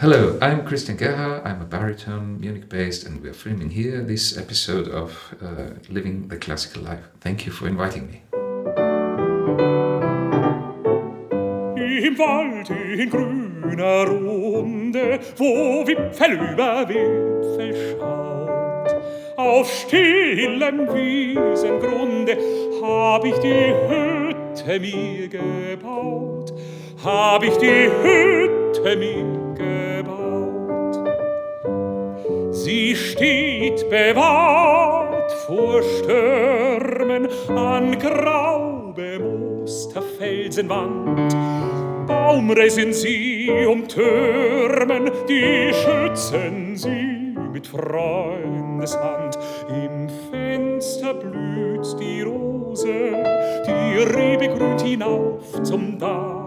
Hello, I'm Christian Gerhaher. I'm a baritone, Munich-based, and we're filming here this episode of Living the Classical Life. Thank you for inviting me. Im Wald in grüner Runde, wo Wipfel über Wipfel schaut, auf stillem Wiesengrunde hab ich die Hütte mir gebaut, hab ich die Hütte mir gebaut. Sie steht bewahrt vor Stürmen an grau bemooster Felsenwand. Baumriss sind sie umtürmen, die schützen sie mit Freundeshand. Im Fenster blüht die Rose, die Rebe grünt hinauf zum Dach.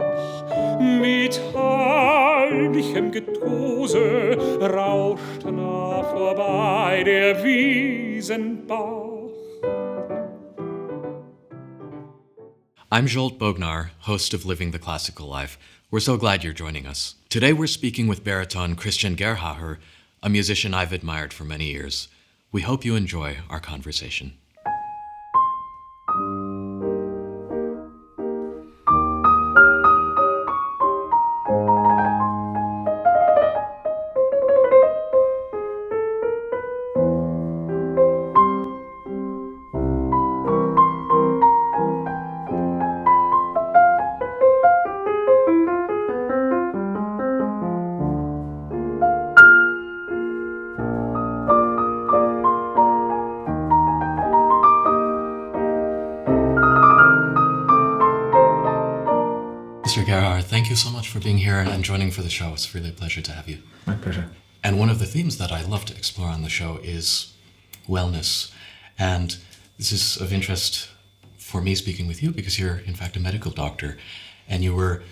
Mit heimlichem Getose rauscht nah vorbei der Wiesenbach. I'm Gerold Huber, host of Living the Classical Life. We're so glad you're joining us. Today we're speaking with Baritone Christian Gerhaher, a musician I've admired for many years. We hope you enjoy our conversation. Mr. Gerhaher, thank you so much for being here and joining for the show. It's really a pleasure to have you. My pleasure. And one of the themes that I love to explore on the show is wellness. And this is of interest for me speaking with you because you're, in fact, a medical doctor. And you were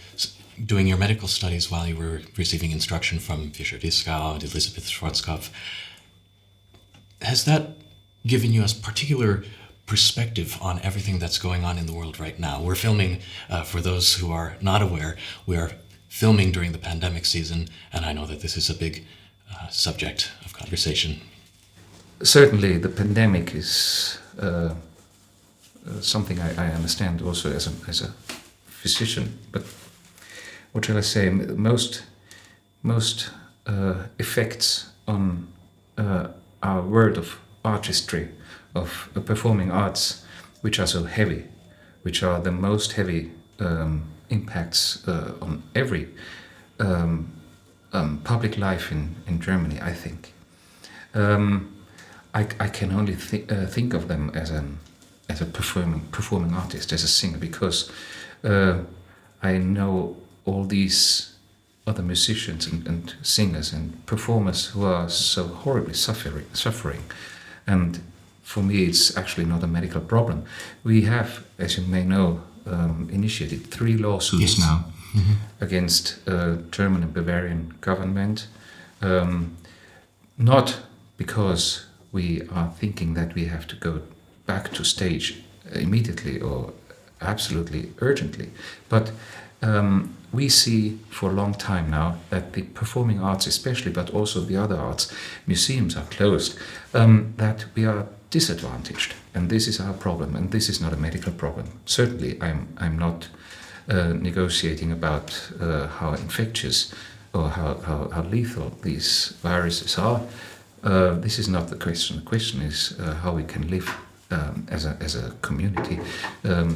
doing your medical studies while you were receiving instruction from Fischer-Dieskau and Elisabeth Schwarzkopf. Has that given you a particular perspective on everything that's going on in the world right now? We're filming, for those who are not aware, we are filming during the pandemic season, and I know that this is a big subject of conversation. Certainly, the pandemic is something I understand also as a physician. But what shall I say? Most effects on our world of artistry, of performing arts, which are so heavy, which are the most heavy impacts on every public life in Germany, I think. I can only think of them as a performing artist, as a singer, because I know all these other musicians and singers and performers who are so horribly suffering. And for me, it's actually not a medical problem. We have, as you may know, initiated 3 lawsuits now against German and Bavarian government, not because we are thinking that we have to go back to stage immediately or absolutely urgently, but we see for a long time now that the performing arts especially, but also the other arts, museums are closed, that we are disadvantaged, and this is our problem, and this is not a medical problem. Certainly I'm not negotiating about how infectious or how lethal these viruses are. This is not the question. The question is how we can live as a community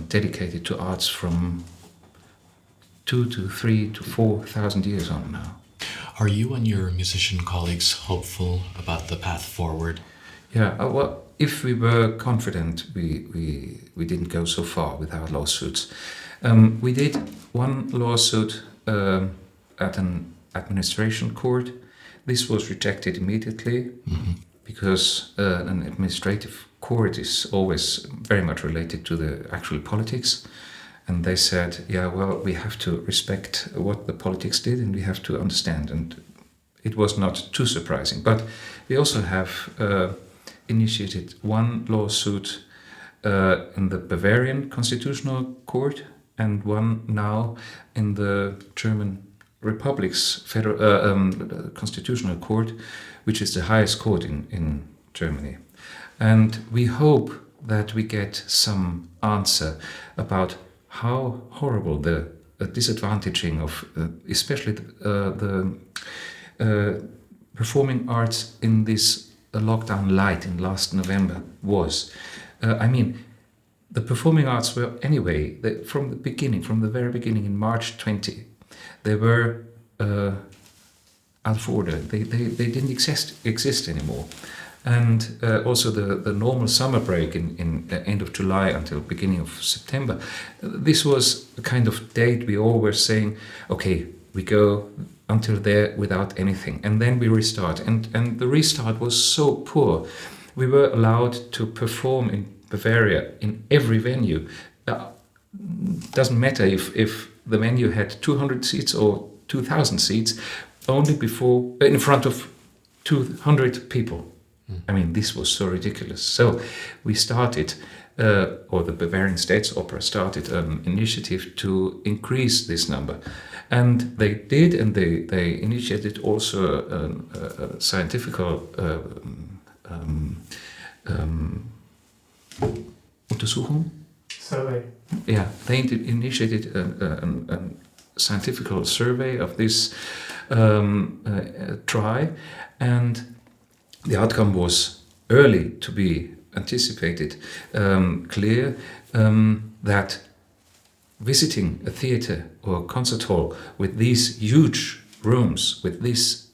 dedicated to arts from 2 to 3 to 4,000 years on now. Are you and your musician colleagues hopeful about the path forward? Yeah, well, if we were confident, we didn't go so far with our lawsuits. We did one lawsuit at an administration court. This was rejected immediately because an administrative court is always very much related to the actual politics. And they said, yeah, well, we have to respect what the politics did and we have to understand. And it was not too surprising. But we also have initiated one lawsuit in the Bavarian Constitutional Court and one now in the German Republic's constitutional court, which is the highest court in Germany. And we hope that we get some answer about how horrible the disadvantaging of especially the performing arts in this lockdown light in last November was. The performing arts were anyway, from the very beginning in March 20, they were out of order. They didn't exist anymore. And also the normal summer break in the end of July until beginning of September, this was a kind of date we all were saying, okay, we go until there without anything, and then we restart. And the restart was so poor. We were allowed to perform in Bavaria in every venue. Doesn't matter if the venue had 200 seats or 2,000 seats, only in front of 200 people. This was so ridiculous. So we started, or the Bavarian States Opera started an initiative to increase this number. And they did, and they initiated also a scientific Untersuchung? Survey. Yeah, they initiated a scientific survey of this try, and the outcome was early to be anticipated, clear, that visiting a theater or a concert hall with these huge rooms, with these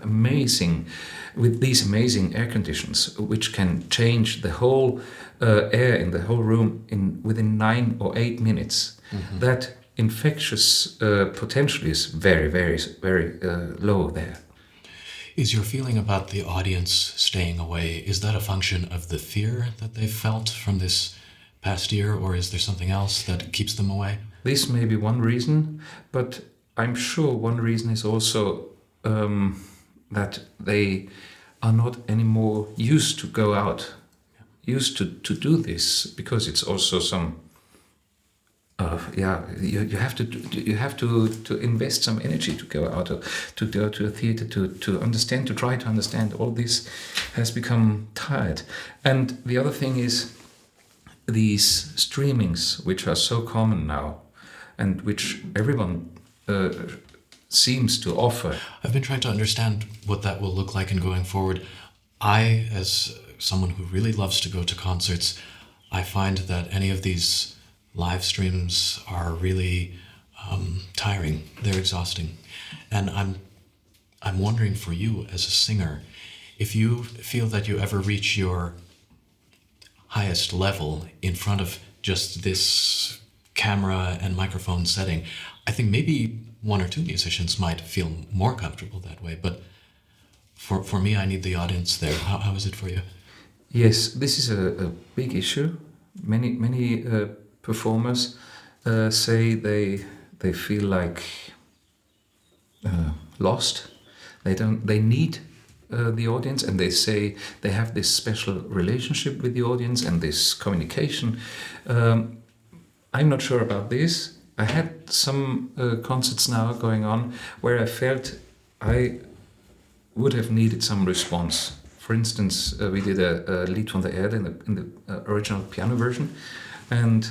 amazing air conditions, which can change the whole air in the whole room within 9 or 8 minutes, that infectious potential is very, very, very low there. Is your feeling about the audience staying away, is that a function of the fear that they've felt from this past year, or is there something else that keeps them away? This may be one reason, but I'm sure one reason is also that they are not anymore used to go out, used to do this, because it's also some you have to invest some energy to go out, to go to a theater, to try to understand. All this has become tired. And the other thing is these streamings, which are so common now, and which everyone seems to offer. I've been trying to understand what that will look like in going forward. I, as someone who really loves to go to concerts, I find that any of these live streams are really tiring. They're exhausting. And I'm wondering for you as a singer, if you feel that you ever reach your highest level in front of just this camera and microphone setting, I think maybe one or two musicians might feel more comfortable that way. But for me, I need the audience there. How is it for you? Yes, this is a big issue. Many performers say they feel like lost. They need the audience, and they say they have this special relationship with the audience and this communication. I'm not sure about this. I had some concerts now going on where I felt I would have needed some response. For instance, we did a Lied von der Erde in the original piano version, and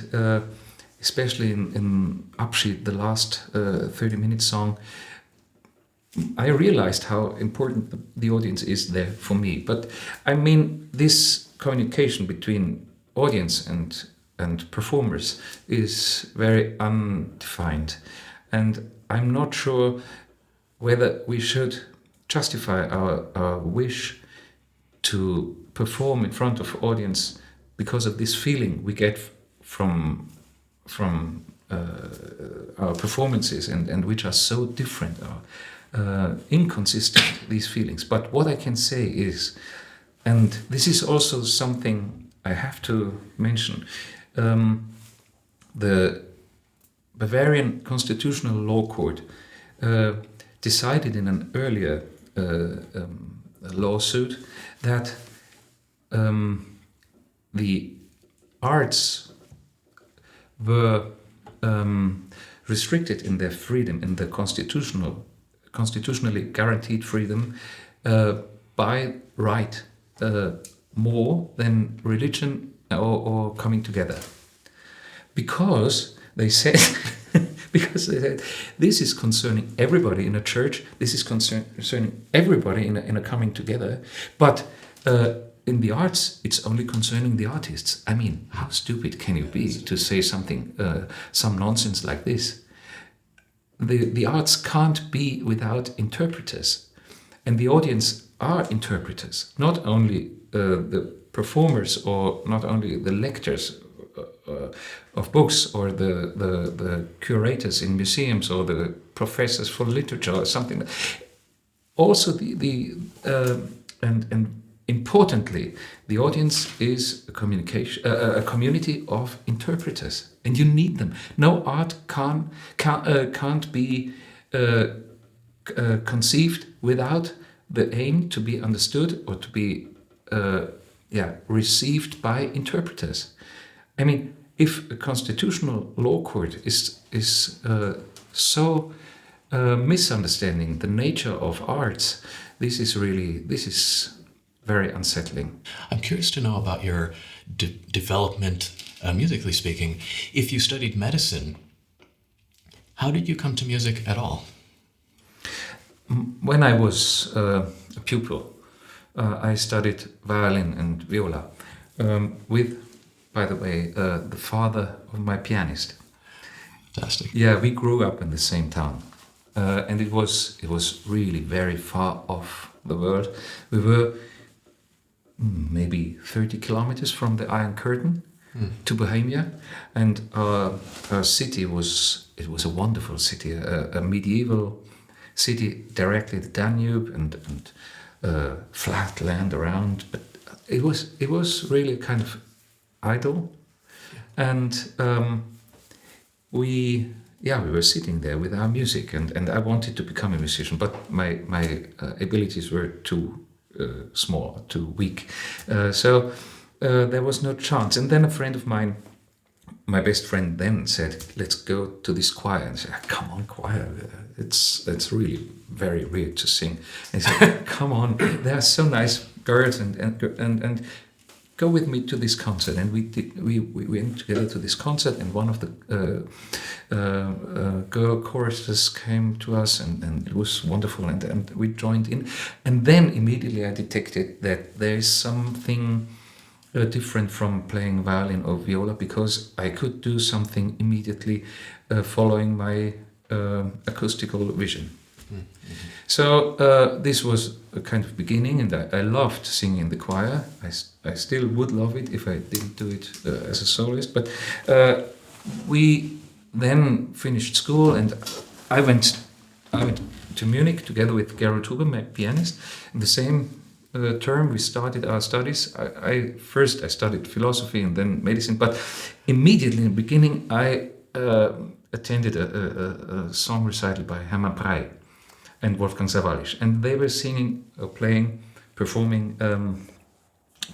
especially in Abschied, the last 30-minute song, I realized how important the audience is there for me. But I mean, this communication between audience and performers is very undefined, and I'm not sure whether we should justify our wish to perform in front of audience because of this feeling we get from our performances, and which are so different, inconsistent, these feelings. But what I can say is, and this is also something I have to mention, the Bavarian Constitutional Law Court decided in an earlier lawsuit that the arts were restricted in their freedom, in their constitutionally guaranteed freedom, by right, more than religion or coming together. Because they said, this is concerning everybody in a church, this is concerning everybody in a coming together, but in the arts, it's only concerning the artists. I mean, how stupid can you be to say something, some nonsense like this? The arts can't be without interpreters, and the audience are interpreters, not only the performers or not only the lectors of books or the curators in museums or the professors for literature or something. Also, and importantly, the audience is a community of interpreters, and you need them. No art can't be conceived without the aim to be understood or to be received by interpreters. I mean, if a constitutional law court is so misunderstanding the nature of arts, this is very unsettling. I'm curious to know about your development, musically speaking. If you studied medicine, how did you come to music at all? When I was a pupil, I studied violin and viola with, by the way, the father of my pianist. Fantastic. Yeah, we grew up in the same town, and it was really very far off the world. We were maybe 30 kilometers from the Iron Curtain to Bohemia, and our city was a wonderful city, a medieval city directly the Danube and flat land around, but it was really kind of idle, and we were sitting there with our music, and I wanted to become a musician, but my abilities were too small, too weak, so there was no chance. And then a friend of mine, my best friend then, said, "Let's go to this choir." And I said, "Come on, choir, it's really very weird to sing." And he said, "Come on, they are so nice girls, and go with me to this concert." And we went together to this concert, and one of the girl choristers came to us, and it was wonderful, and we joined in. And then immediately I detected that there is something different from playing violin or viola, because I could do something immediately following my acoustical vision. Mm-hmm. So this was a kind of beginning, and I loved singing in the choir. I still would love it if I didn't do it as a soloist. But we then finished school, and I went to Munich together with Gerold Huber, my pianist. In the same term, we started our studies. I studied philosophy and then medicine, but immediately in the beginning I attended a song recital by Hermann Prey and Wolfgang Sawallisch, and they were singing, performing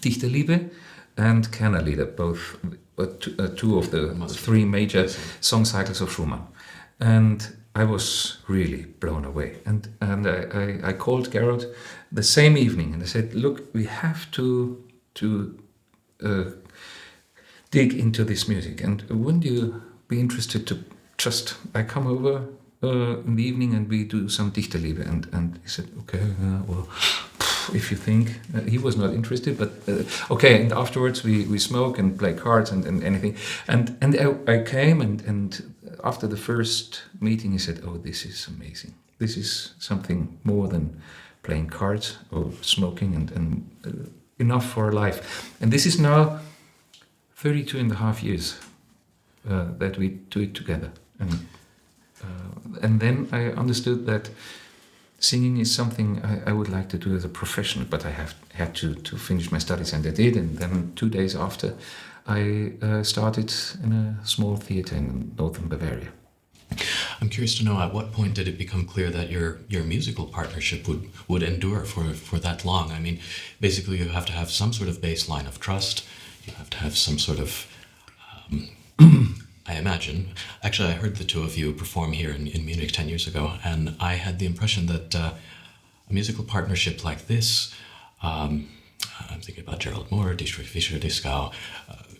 Dichte Liebe and Kernerlieder, both two of the three major song cycles of Schumann, and I was really blown away. And I called Gerold the same evening, and I said, "Look, we have to dig into this music, and wouldn't you be interested to I come over in the evening and we do some Dichterliebe?" And he said, "Okay, well, if you think." He was not interested, but okay. And afterwards we smoke and play cards and anything. And I came, and after the first meeting he said, "Oh, this is amazing. This is something more than playing cards or smoking, and enough for a life." And this is now 32 and a half years that we do it together. And then I understood that singing is something I would like to do as a profession, but I had to finish my studies, and I did. And then 2 days after, I started in a small theater in northern Bavaria. I'm curious to know, at what point did it become clear that your musical partnership would endure for that long? I mean, basically you have to have some sort of baseline of trust. You have to have some sort of I imagine. Actually, I heard the two of you perform here in Munich 10 years ago, and I had the impression that a musical partnership like this, I'm thinking about Gerold Huber, Dietrich Fischer-Dieskau,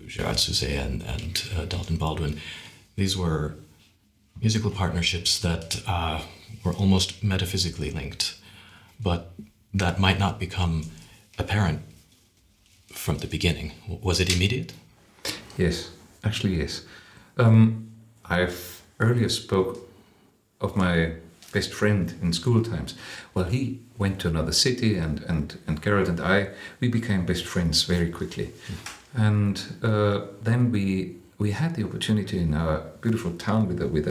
Gerard Souzet, and Dalton Baldwin. These were musical partnerships that were almost metaphysically linked, but that might not become apparent from the beginning. Was it immediate? Yes, actually yes. I've earlier spoke of my best friend in school times. Well, he went to another city, and Gerold and we became best friends very quickly. And then we had the opportunity in our beautiful town with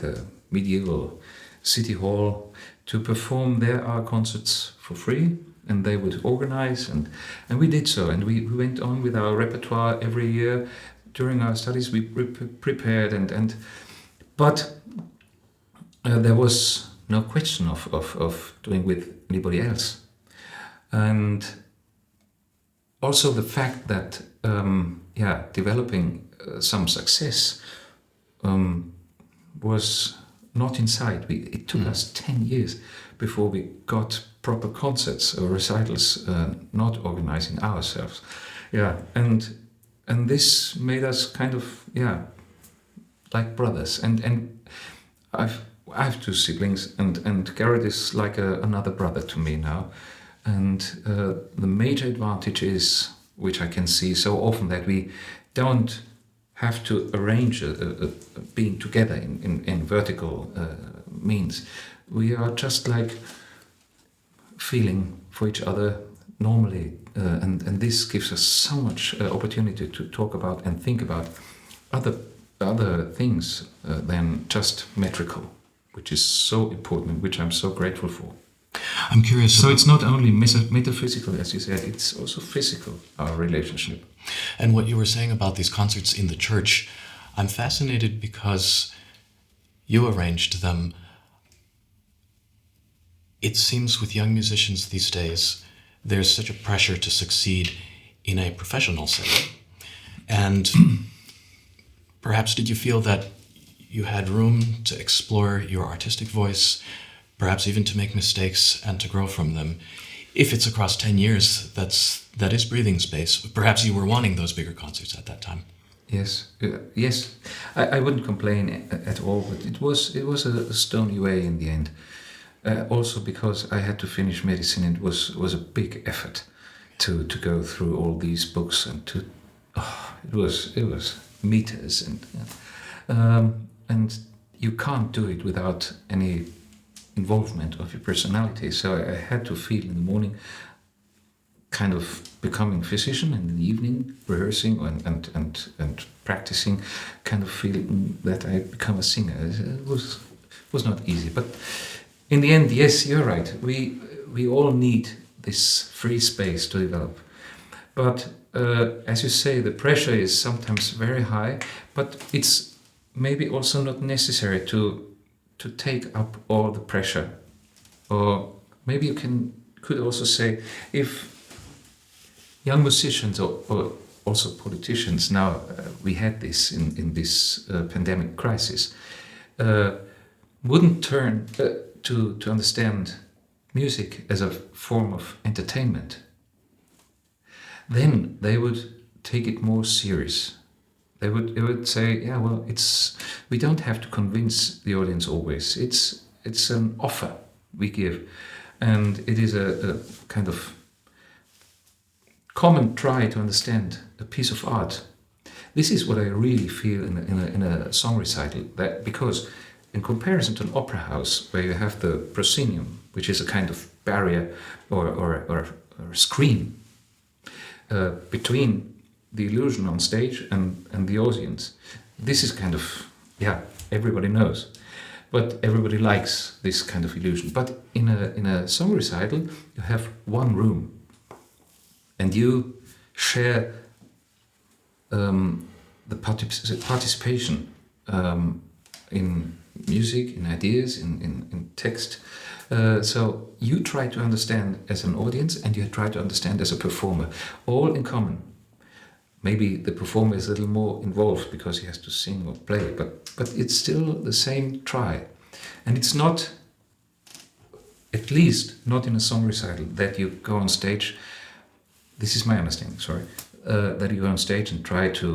a medieval city hall to perform there our concerts for free, and they would organize, and we did so, and we went on with our repertoire every year. During our studies we prepared, but there was no question of doing with anybody else. And also the fact that developing some success was not in sight. It took us 10 years before we got proper concerts or recitals, not organizing ourselves. And this made us kind of like brothers. And I have two siblings, and Gerold is like another brother to me now. And the major advantage is, which I can see so often, that we don't have to arrange a being together in vertical means. We are just like feeling for each other normally, and this gives us so much opportunity to talk about and think about other things than just metrical, which is so important, which I'm so grateful for. I'm curious. So it's not only metaphysical, as you said, it's also physical, our relationship. And what you were saying about these concerts in the church, I'm fascinated because you arranged them. It seems with young musicians these days, there's such a pressure to succeed in a professional setting. And perhaps did you feel that you had room to explore your artistic voice, perhaps even to make mistakes and to grow from them? If it's across 10 years, that is breathing space. Perhaps you were wanting those bigger concerts at that time. Yes, yes. I wouldn't complain at all, but it was a stony way in the end. Also because I had to finish medicine, it was a big effort to go through all these books, and it was meters, and you can't do it without any involvement of your personality. So I had to feel in the morning kind of becoming physician, and in the evening rehearsing and practicing, kind of feeling that I become a singer. It was not easy, but in the end, yes, you're right. We all need this free space to develop. But as you say, the pressure is sometimes very high, but it's maybe also not necessary to take up all the pressure. Or maybe you could also say, if young musicians or also politicians, now we had this in this pandemic crisis, wouldn't turn to understand music as a form of entertainment, then they would take it more serious. They would say, yeah, well, we don't have to convince the audience always. It's an offer we give, and it is a kind of common try to understand a piece of art. This is what I really feel in a song recital, that because in comparison to an opera house where you have the proscenium, which is a kind of barrier or screen between the illusion on stage and the audience. This is kind of, everybody knows, but everybody likes this kind of illusion. But in a song recital, you have one room, and you share the participation in music, in ideas, in text. So you try to understand as an audience, and you try to understand as a performer, all in common. Maybe the performer is a little more involved because he has to sing or play, but it's still the same try. And it's not, at least not in a song recital, that you go on stage, this is my understanding, sorry, that you go on stage and try to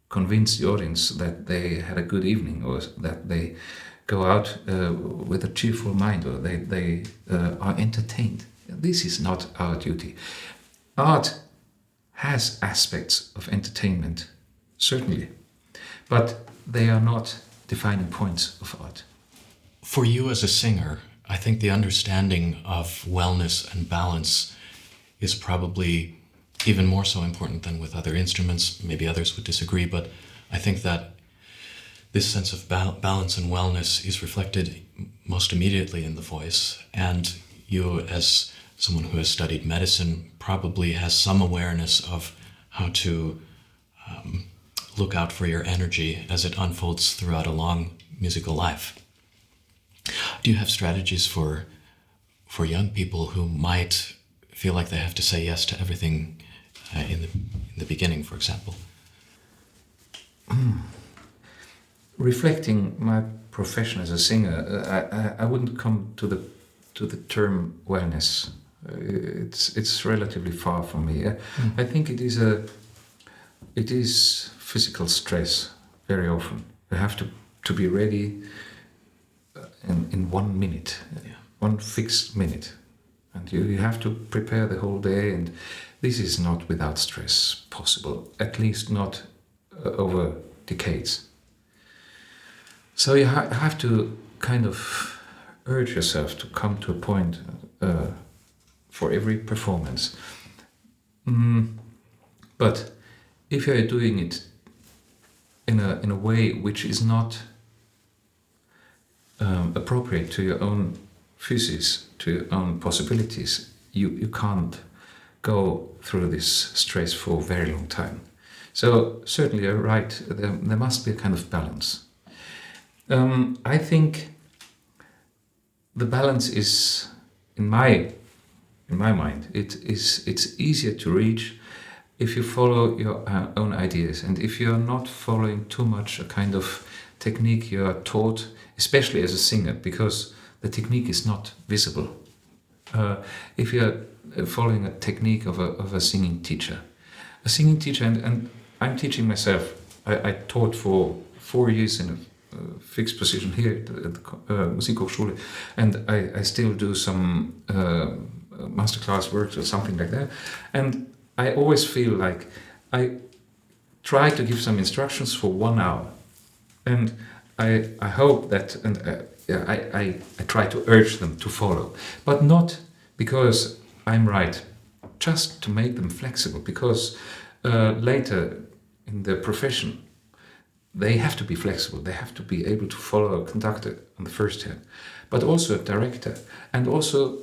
convince the audience that they had a good evening, or that they go out with a cheerful mind, or they are entertained. This is not our duty. Art has aspects of entertainment, certainly, but they are not defining points of art. For you as a singer, I think the understanding of wellness and balance is probably even more so important than with other instruments. Maybe others would disagree, but I think that this sense of balance and wellness is reflected most immediately in the voice. And you, as someone who has studied medicine, probably has some awareness of how to look out for your energy as it unfolds throughout a long musical life. Do you have strategies for young people who might feel like they have to say yes to everything in the beginning, for example? Reflecting my profession as a singer, I wouldn't come to the term wellness. It's relatively far from me. I think it is physical stress very often. You have to be ready in 1 minute, one fixed minute, and you have to prepare the whole day. And this is not without stress possible, at least not over decades. So you have to kind of urge yourself to come to a point for every performance. But if you're doing it in a way which is not appropriate to your own physics, to your own possibilities, you can't go through this stress for a very long time. So certainly you're right, there must be a kind of balance. I think the balance is, in my mind, it's easier to reach if you follow your own ideas, and if you're not following too much a kind of technique you are taught, especially as a singer, because the technique is not visible. If you're following a technique of a singing teacher, and I'm teaching myself. I taught for 4 years in a fixed position here at the Musikhochschule, and I still do some masterclass work or something like that. And I always feel like I try to give some instructions for 1 hour, and I hope that, and I try to urge them to follow, but not because I'm right, just to make them flexible, because later in the profession they have to be flexible, they have to be able to follow a conductor on the first hand, but also a director, and also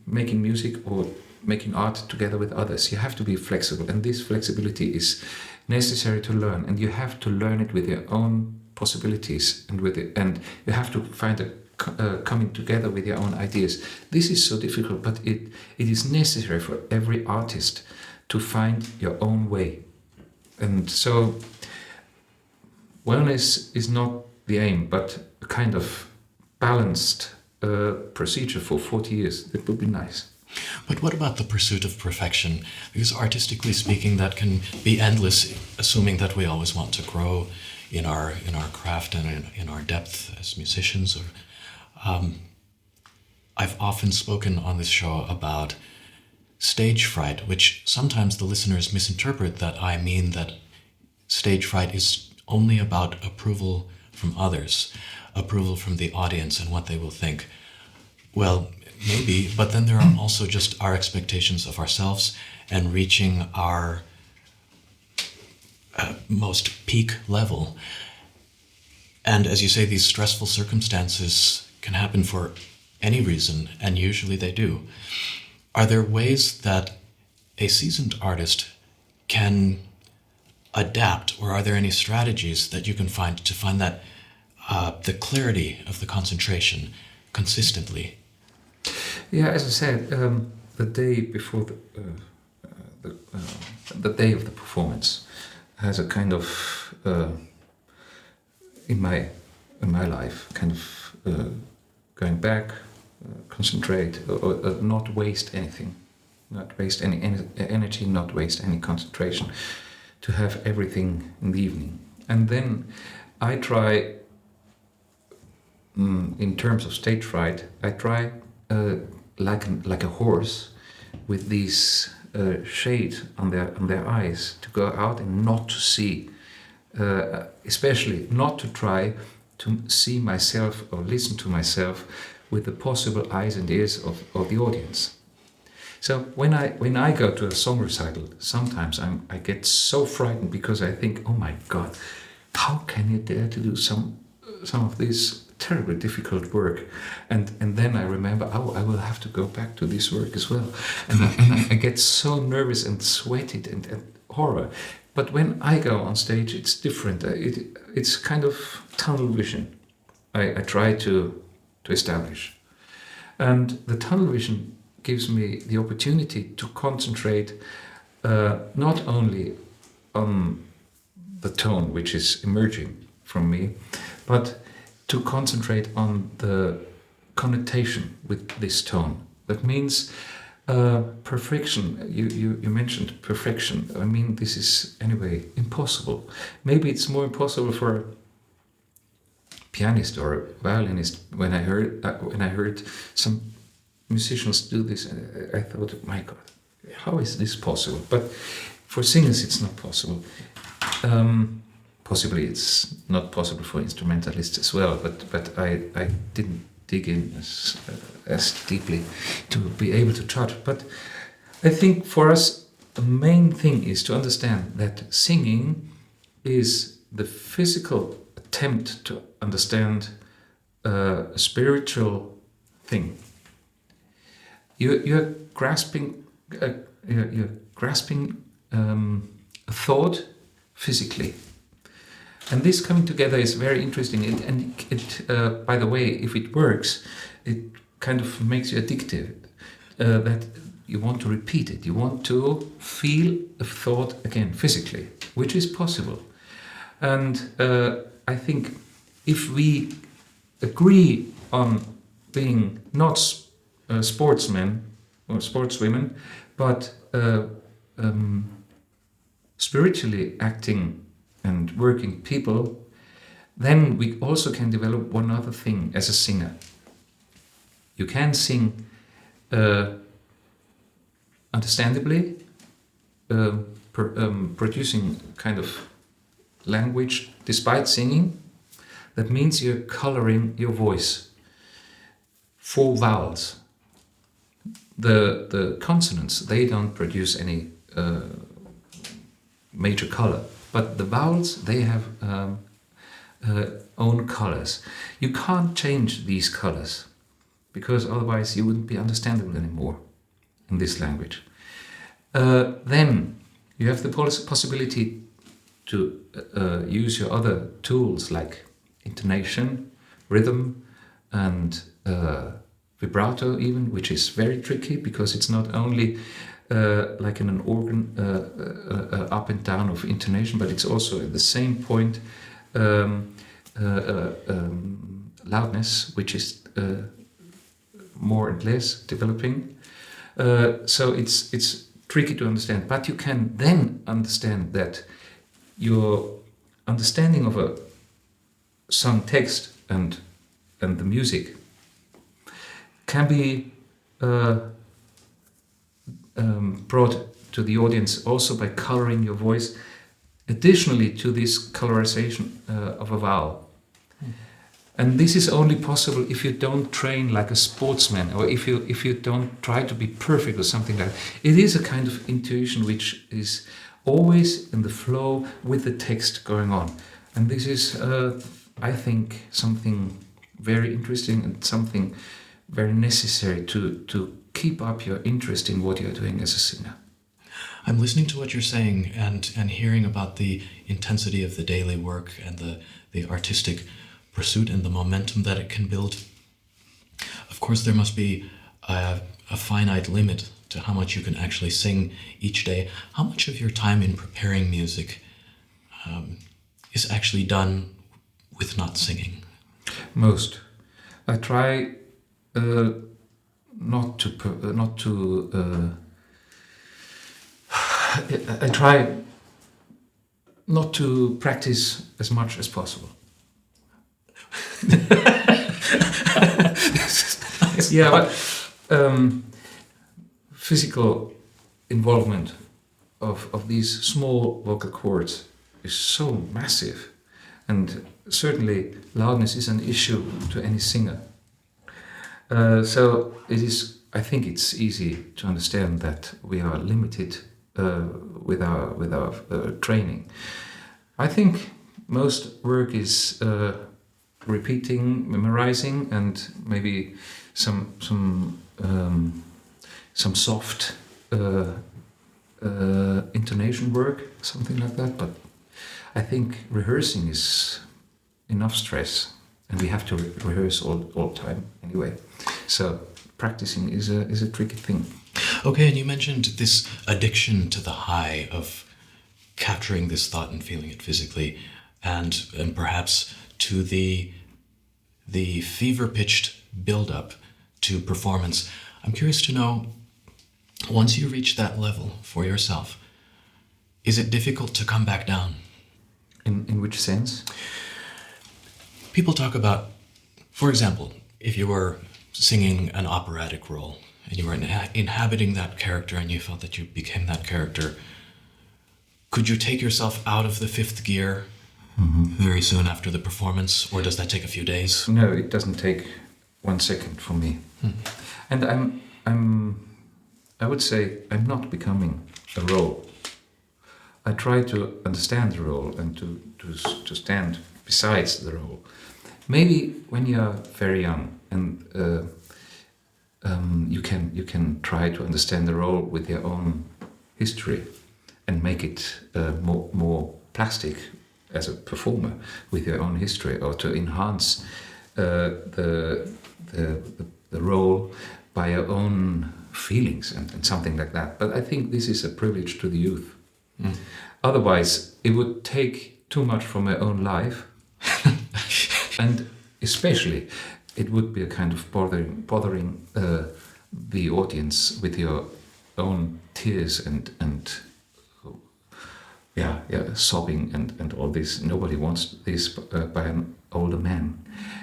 making music or making art together with others. You have to be flexible, and this flexibility is necessary to learn, and you have to learn it with your own possibilities, and you have to find a coming together with your own ideas. This is so difficult, but it is necessary for every artist to find your own way. And so wellness is not the aim, but a kind of balanced procedure for 40 years. That would be nice. But what about the pursuit of perfection? Because artistically speaking, that can be endless, assuming that we always want to grow in our craft and in our depth as musicians. I've often spoken on this show about stage fright, which sometimes the listeners misinterpret that I mean that stage fright is only about approval from others, approval from the audience and what they will think. Well, maybe, but then there are also just our expectations of ourselves and reaching our most peak level. And as you say, these stressful circumstances can happen for any reason, and usually they do. Are there ways that a seasoned artist can adapt, or are there any strategies that you can find to find that the clarity of the concentration consistently? the day of the performance has a kind of in my life kind of going back, concentrate, or not waste anything, not waste any energy, not waste any concentration, to have everything in the evening. And then I try, in terms of stage fright, I try like a horse with these shade on their eyes, to go out and not to see, especially not to try to see myself or listen to myself with the possible eyes and ears of the audience. So when I go to a song recital, sometimes I get so frightened because I think, oh my God, how can you dare to do some of this terribly difficult work? And then I remember, oh, I will have to go back to this work as well. And I get so nervous and sweaty and horror. But when I go on stage, it's different. It's kind of tunnel vision I try to establish. And the tunnel vision gives me the opportunity to concentrate not only on the tone which is emerging from me, but to concentrate on the connotation with this tone. That means perfection. You mentioned perfection. I mean, this is anyway impossible. Maybe it's more impossible for a pianist or a violinist. When I heard some musicians do this, I thought, my God, how is this possible? But for singers, it's not possible. Possibly it's not possible for instrumentalists as well, but I didn't dig in as deeply to be able to judge. But I think for us, the main thing is to understand that singing is the physical attempt to understand a spiritual thing. You're grasping a thought physically. And this coming together is very interesting. And by the way, if it works, it kind of makes you addictive. That you want to repeat it. You want to feel a thought again physically, which is possible. And I think if we agree on being not sportsmen or sportswomen, but spiritually acting and working people, then we also can develop one other thing as a singer. You can sing understandably, producing kind of language despite singing. That means you're coloring your voice. 4 vowels. The consonants, they don't produce any major color. But the vowels, they have own colors. You can't change these colors because otherwise you wouldn't be understandable anymore in this language. Then you have the possibility to use your other tools like intonation, rhythm, and vibrato even, which is very tricky because it's not only like in an organ, up and down of intonation, but it's also at the same point loudness, which is more and less developing. So it's tricky to understand, but you can then understand that your understanding of a song text and the music can be brought to the audience also by coloring your voice, additionally to this colorization of a vowel. And this is only possible if you don't train like a sportsman, or if you don't try to be perfect or something like that. It is a kind of intuition which is always in the flow with the text going on. And this is, I think, something very interesting and something very necessary to keep up your interest in what you're doing as a singer. I'm listening to what you're saying and hearing about the intensity of the daily work and the artistic pursuit and the momentum that it can build. Of course, there must be a finite limit to how much you can actually sing each day. How much of your time in preparing music is actually done with not singing? Most. I try not to. I try not to practice as much as possible. Yeah, but physical involvement of these small vocal cords is so massive, and certainly loudness is an issue to any singer. So it is. I think it's easy to understand that we are limited with our training. I think most work is repeating, memorizing, and maybe some soft intonation work, something like that. But I think rehearsing is enough stress, and we have to rehearse all time anyway. So practicing is a tricky thing. Okay, and you mentioned this addiction to the high of capturing this thought and feeling it physically, and perhaps to the fever-pitched build-up to performance. I'm curious to know, once you reach that level for yourself, is it difficult to come back down? In which sense? People talk about, for example, if you were singing an operatic role and you were inhabiting that character and you felt that you became that character, could you take yourself out of the fifth gear very soon after the performance, or does that take a few days? No, it doesn't take 1 second for me. And I would say I'm not becoming a role. I try to understand the role and to stand besides the role. Maybe when you are very young and you can try to understand the role with your own history and make it more plastic as a performer with your own history, or to enhance the role by your own feelings and something like that. But I think this is a privilege to the youth. Otherwise, it would take too much from my own life, and especially it would be a kind of bothering the audience with your own tears and sobbing and all this. Nobody wants this by an older man,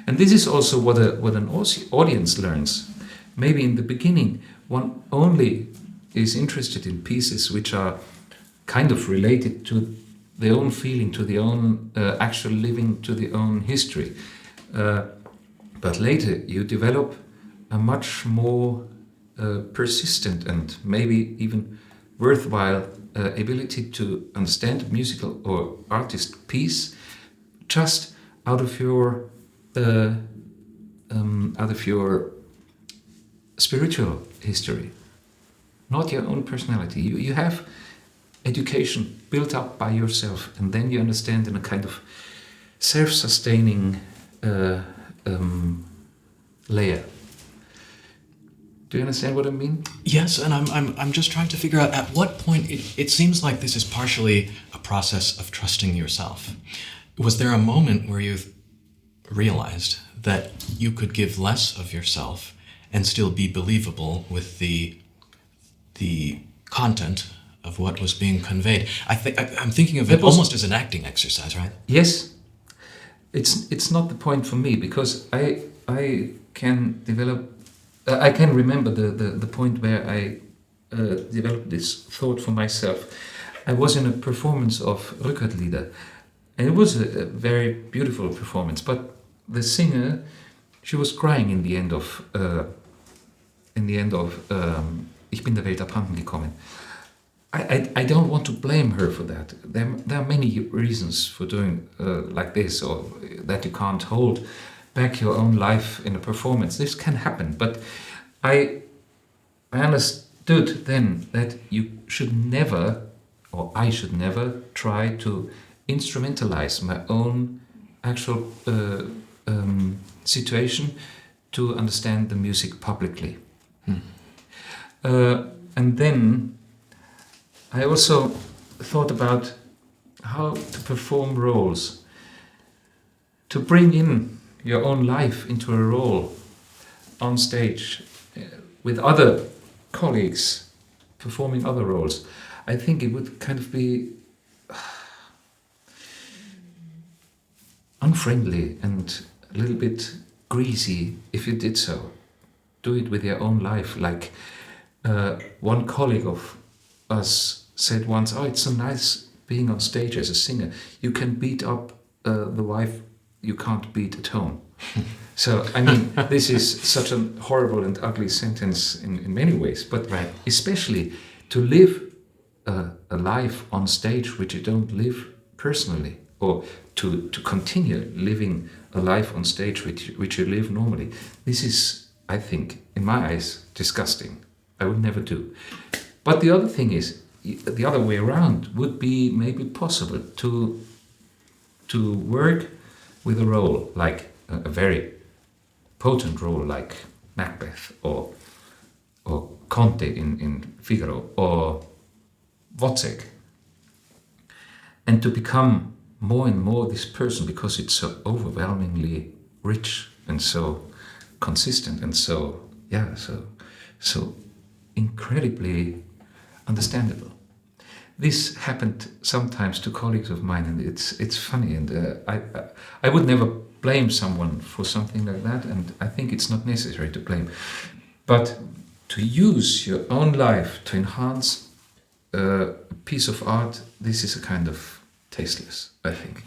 and this is also what an audience learns. Maybe in the beginning, one only is interested in pieces which are kind of related to their own feeling, to the own actual living, to the own history. But later you develop a much more persistent and maybe even worthwhile ability to understand musical or artist piece just out of your spiritual history, not your own personality. You have education built up by yourself, and then you understand in a kind of self-sustaining layer. Do you understand what I mean? Yes, and I'm just trying to figure out at what point it seems like this is partially a process of trusting yourself. Was there a moment where you realized that you could give less of yourself and still be believable with the content of what was being conveyed? I'm thinking of it almost as an acting exercise, right? Yes. It's not the point for me, because I can develop. I can remember the point where I developed this thought for myself. I was in a performance of Rückertlieder, and it was a very beautiful performance. But the singer, she was crying in the end of Ich bin der Welt abhanden gekommen. I don't want to blame her for that. There are many reasons for doing like this, or that you can't hold back your own life in a performance. This can happen, but I understood then that you should never, or I should never, try to instrumentalize my own actual situation to understand the music publicly. And then I also thought about how to perform roles, to bring in your own life into a role on stage with other colleagues performing other roles. I think it would kind of be unfriendly and a little bit greasy if you did so. Do it with your own life. Like one colleague of us said once, "Oh, it's so nice being on stage as a singer. You can beat up the wife you can't beat at home." So, I mean, this is such a horrible and ugly sentence in many ways, but right. Especially to live a life on stage which you don't live personally, or to continue living a life on stage which you live normally. This is, I think, in my eyes, disgusting. I would never do. But the other thing is, the other way around would be maybe possible to work with a role, like a very potent role like Macbeth or Conte in Figaro or Wozzeck, and to become more and more this person because it's so overwhelmingly rich and so consistent and so incredibly understandable. This happened sometimes to colleagues of mine, and it's funny, and I would never blame someone for something like that, and I think it's not necessary to blame. But to use your own life to enhance a piece of art, this is a kind of tasteless, I think.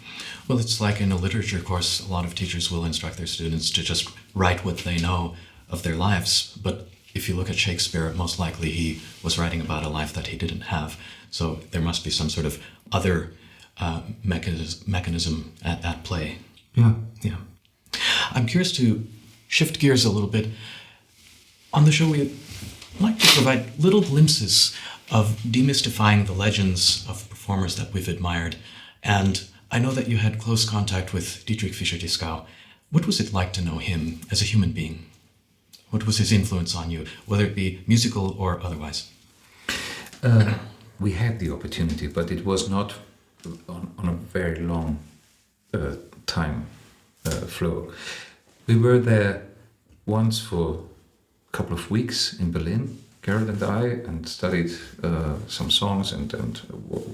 Well, it's like in a literature course, a lot of teachers will instruct their students to just write what they know of their lives. But if you look at Shakespeare, most likely he was writing about a life that he didn't have. So there must be some sort of other mechanism at play. Yeah. I'm curious to shift gears a little bit. On the show, we like to provide little glimpses of demystifying the legends of performers that we've admired. And I know that you had close contact with Dietrich Fischer-Dieskau. What was it like to know him as a human being? What was his influence on you, whether it be musical or otherwise? We had the opportunity, but it was not on a very long time flow. We were there once for a couple of weeks in Berlin, Gerold and I, and studied some songs and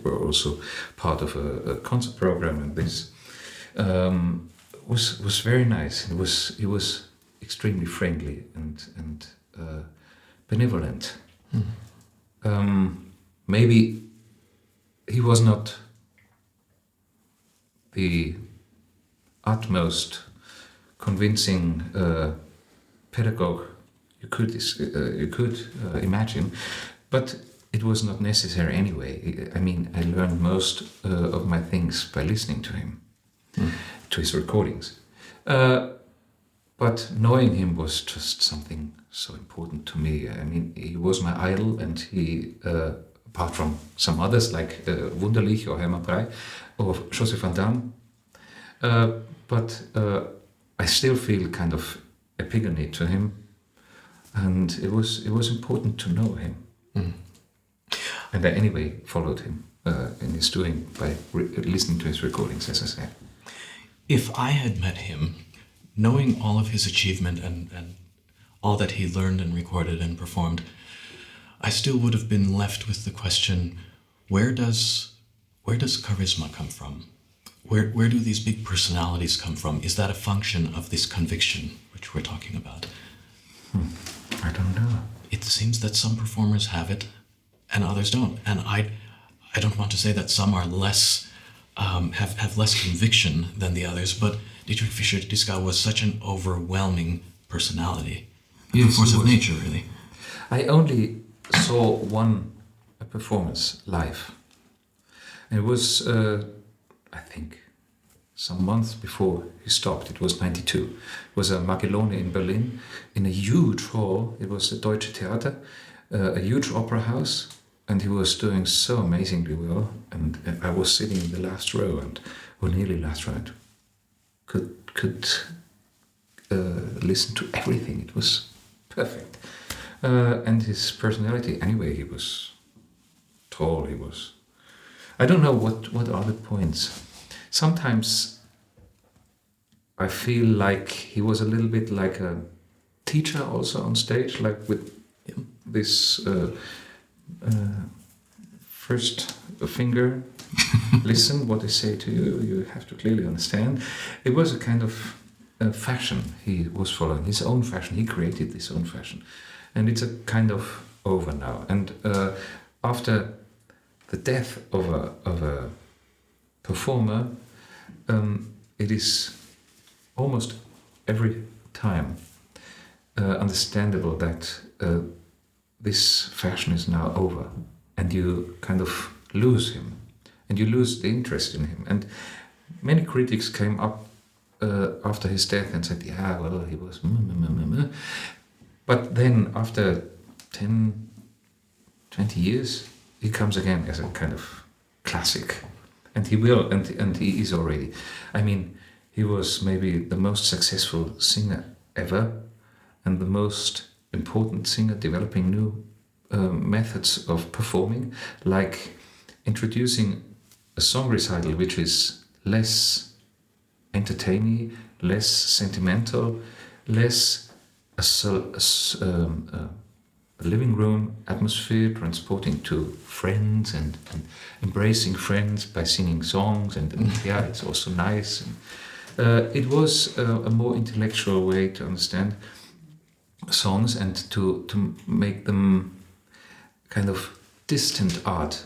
were also part of a concert program. And this was very nice. He was extremely friendly and benevolent. Maybe he was not the utmost convincing pedagogue you could imagine, but it was not necessary anyway. I mean, I learned most of my things by listening to him, to his recordings. But knowing him was just something so important to me. I mean, he was my idol, and he, apart from some others like Wunderlich or Hermann Prey or Joseph van Damme, but I still feel kind of epigony to him, and it was important to know him. And I anyway followed him in his doing by listening to his recordings, as I said. If I had met him, knowing all of his achievement and all that he learned and recorded and performed, I still would have been left with the question, where does charisma come from? Where do these big personalities come from? Is that a function of this conviction which we're talking about? I don't know. It seems that some performers have it and others don't. And I don't want to say that some are less have less conviction than the others, but Dietrich Fischer-Dieskau was such an overwhelming personality. Yes, a force of nature, really. I only saw one performance live. It was, I think, some months before he stopped. It was 92. It was a Magellone in Berlin, in a huge hall. It was the Deutsche Theater, a huge opera house, and he was doing so amazingly well. And I was sitting in the last row, or nearly last row, and could listen to everything. It was perfect. And his personality, anyway, he was tall, he was... I don't know what are the points. Sometimes I feel like he was a little bit like a teacher also on stage, like with this first finger, listen what they say to you, you have to clearly understand. It was a kind of fashion he was following, his own fashion, he created his own fashion. And it's a kind of over now. And after the death of a performer, it is almost every time understandable that this fashion is now over, and you kind of lose him, and you lose the interest in him. And many critics came up after his death and said, yeah, well, he was... But then after 10, 20 years, he comes again as a kind of classic. And he will, and he is already. I mean, he was maybe the most successful singer ever, and the most important singer developing new methods of performing, like introducing a song recital which is less entertaining, less sentimental, less a living room atmosphere, transporting to friends and embracing friends by singing songs, and yeah, it's also nice. And, it was a more intellectual way to understand songs and to make them kind of distant art.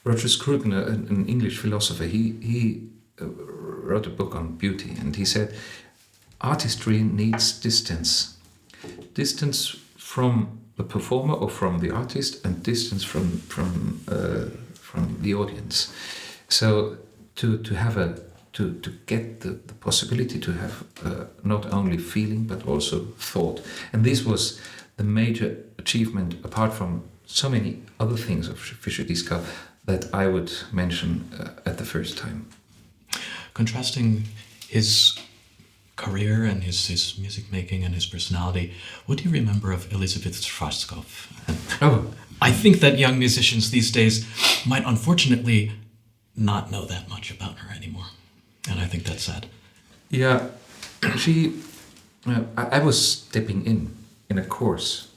Roger Scruton, an English philosopher, he wrote a book on beauty, and he said artistry needs distance. Distance from the performer or from the artist, and distance from the audience. So to get the possibility to have not only feeling but also thought. And this was the major achievement, apart from so many other things of Fischer-Dieskau, that I would mention at the first time. Contrasting his career and his music making and his personality, what do you remember of Elisabeth Schwarzkopf? I think that young musicians these days might unfortunately not know that much about her anymore, and I think that's sad. Yeah, I was stepping in a course,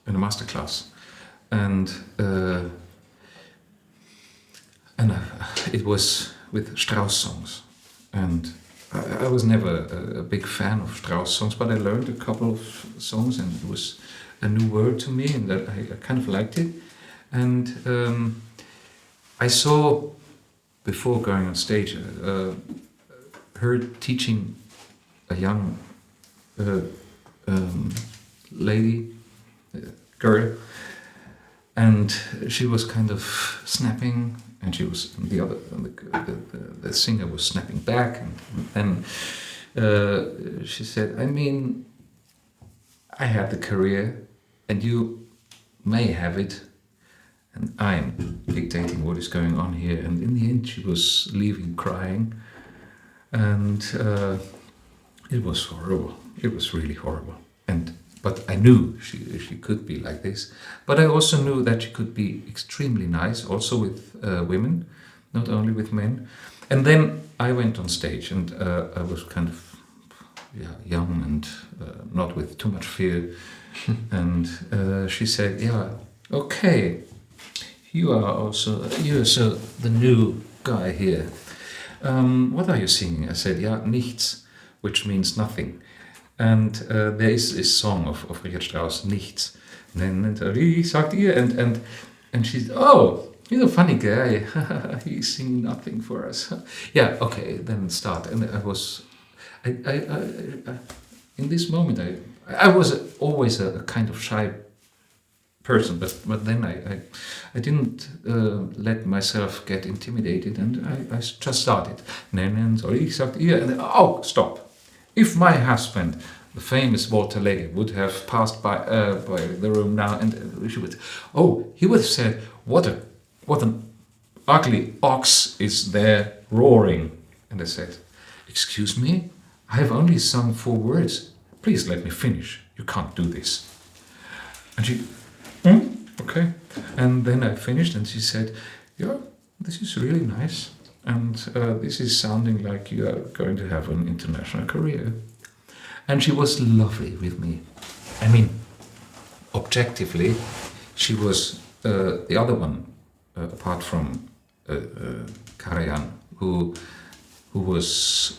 in a masterclass, and it was with Strauss songs, and I was never a big fan of Strauss songs, but I learned a couple of songs, and it was a new word to me, and that I kind of liked it. And I saw, before going on stage, her teaching a young girl, and she was kind of snapping, and she was the singer was snapping back, and she said, I mean, I had the career and you may have it, and I'm dictating what is going on here. And in the end she was leaving crying, and it was horrible. It was really horrible. But I knew she could be like this. But I also knew that she could be extremely nice, also with women, not only with men. And then I went on stage, and I was kind of young and not with too much fear. And she said, "Yeah, okay, you're so the new guy here. What are you singing?" I said, "Yeah, nichts," which means nothing. And there is this song of Richard Strauss, Nichts. And ich sagt ihr, and she said, "Oh, he's a funny guy. He's singing nothing for us." Yeah, okay, then start. And in this moment, I was always a kind of shy person, but then I didn't let myself get intimidated, and I just started. And ich sagt ihr, and oh, stop. If my husband, the famous Walter Legge, would have passed by the room now, and he would have said, what an ugly ox is there roaring. And I said, "Excuse me, I have only sung 4 words. Please let me finish. You can't do this." And she, okay. And then I finished, and she said, yeah, this is really nice. And this is sounding like you are going to have an international career. And she was lovely with me. I mean, objectively, she was the other one, apart from Karajan, who was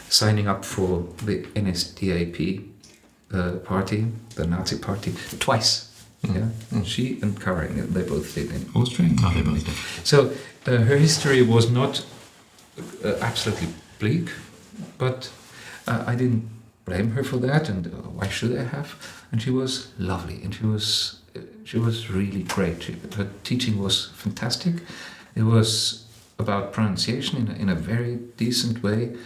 signing up for the NSDAP party, the Nazi party, twice. Yeah, she and Karajan, they both did in Austria. Oh, they both did. So her history was not absolutely bleak, but I didn't blame her for that, and why should I have? And she was lovely, and she was really great. Her teaching was fantastic. It was about pronunciation in a very decent way,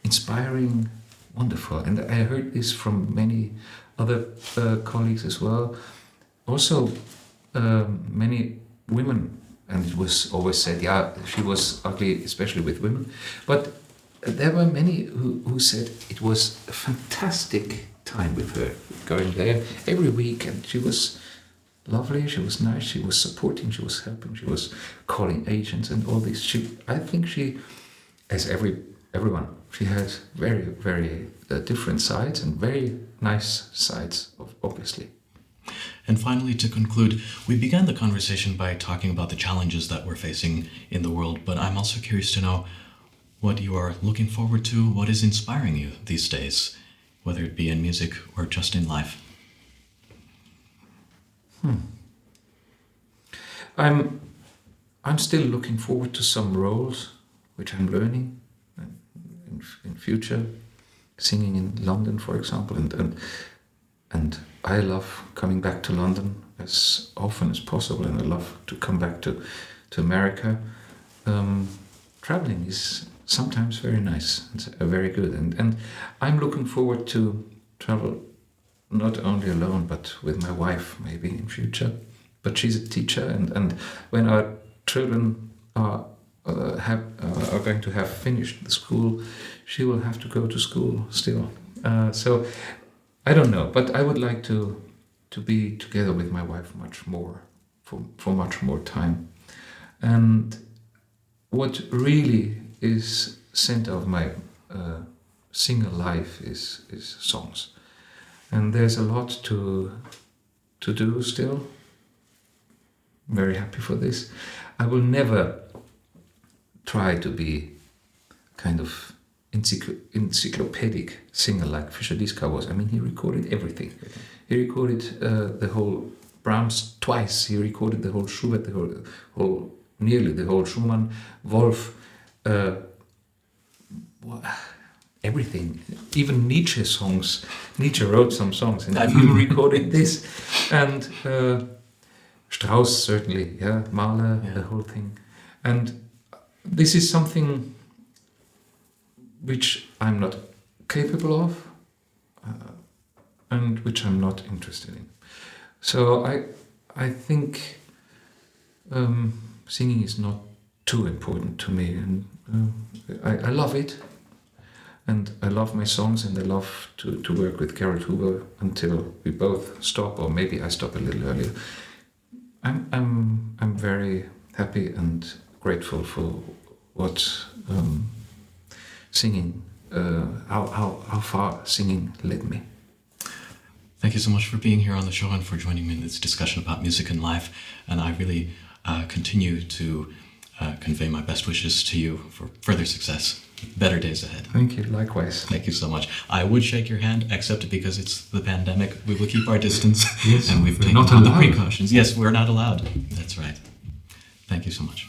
inspiring, wonderful. And I heard this from many other colleagues as well. Also, many women, and it was always said, yeah, she was ugly, especially with women, but there were many who said it was a fantastic time with her, going there every week, and she was lovely, she was nice, she was supporting, she was helping, she was calling agents and all this. I think she, as everyone, she has very, very different sides and very nice sides, obviously. And finally, to conclude, we began the conversation by talking about the challenges that we're facing in the world, but I'm also curious to know what you are looking forward to, what is inspiring you these days, whether it be in music or just in life. I'm still looking forward to some roles which I'm learning in future, singing in London, for example, and I love coming back to London as often as possible, and I love to come back to America. Traveling is sometimes very nice and very good, and I'm looking forward to travel not only alone but with my wife maybe in future. But she's a teacher, and when our children are going to have finished the school, she will have to go to school still. So I don't know, but I would like to be together with my wife much more, for much more time. And what really is center of my singer life is songs, and there's a lot to do still. I'm very happy for this. I will never try to be kind of encyclopedic singer like Fischer-Dieskau was. I mean, he recorded everything. He recorded the whole Brahms twice. He recorded the whole Schubert, nearly the whole Schumann, Wolf, everything. Even Nietzsche songs. Nietzsche wrote some songs, and he recorded this. And Strauss, certainly, yeah, Mahler, the whole thing. And this is something which I'm not capable of, and which I'm not interested in. So I think singing is not too important to me, and I love it, and I love my songs, and I love to work with Gerold Huber until we both stop, or maybe I stop a little earlier. I'm very happy and grateful for what singing, how far singing led me. Thank you so much for being here on the show and for joining me in this discussion about music and life. And I really continue to convey my best wishes to you for further success, better days ahead. Thank you, likewise. Thank you so much. I would shake your hand, except because it's the pandemic. We will keep our distance. Yes, and we've taken all the precautions. Yes, we're not allowed. That's right. Thank you so much.